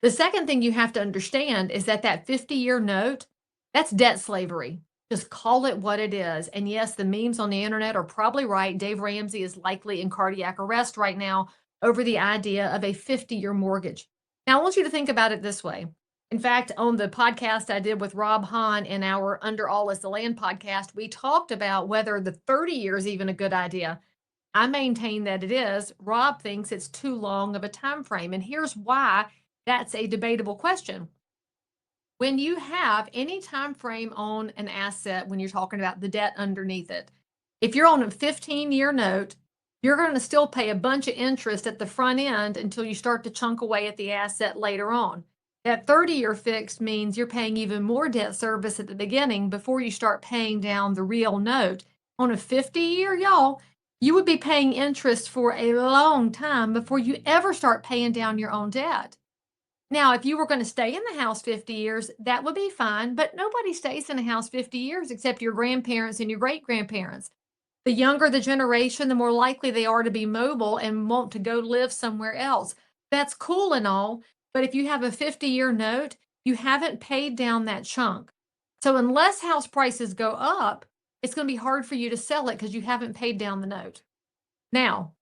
The second thing you have to understand is that 50-year note, that's debt slavery. Just call it what it is. And yes, the memes on the internet are probably right. Dave Ramsey is likely in cardiac arrest right now over the idea of a 50-year mortgage. Now, I want you to think about it this way. In fact, on the podcast I did with Rob Hahn in our Under All is the Land podcast, we talked about whether the 30 years even a good idea. I maintain that it is. Rob thinks it's too long of a time frame. And here's why that's a debatable question. When you have any time frame on an asset, when you're talking about the debt underneath it, if you're on a 15-year note, you're going to still pay a bunch of interest at the front end until you start to chunk away at the asset later on. That 30-year fixed means you're paying even more debt service at the beginning before you start paying down the real note. On a 50-year, y'all, you would be paying interest for a long time before you ever start paying down your own debt. Now, if you were going to stay in the house 50 years, that would be fine, but nobody stays in a house 50 years except your grandparents and your great grandparents. The younger the generation, the more likely they are to be mobile and want to go live somewhere else. That's cool and all, but if you have a 50-year note, you haven't paid down that chunk. So unless house prices go up, it's going to be hard for you to sell it because you haven't paid down the note. Now,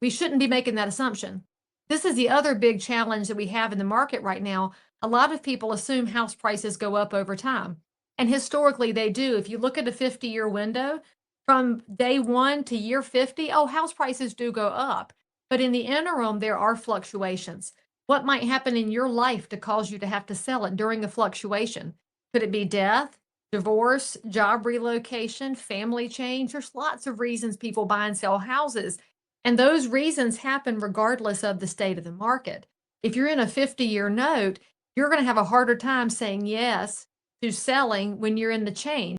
we shouldn't be making that assumption. This is the other big challenge that we have in the market right now. A lot of people assume house prices go up over time. And historically, they do. If you look at a 50-year window, from day one to year 50, oh, house prices do go up. But in the interim, there are fluctuations. What might happen in your life to cause you to have to sell it during a fluctuation? Could it be death, divorce, job relocation, family change? There's lots of reasons people buy and sell houses. And those reasons happen regardless of the state of the market. If you're in a 50-year note, you're going to have a harder time saying yes to selling when you're in the change.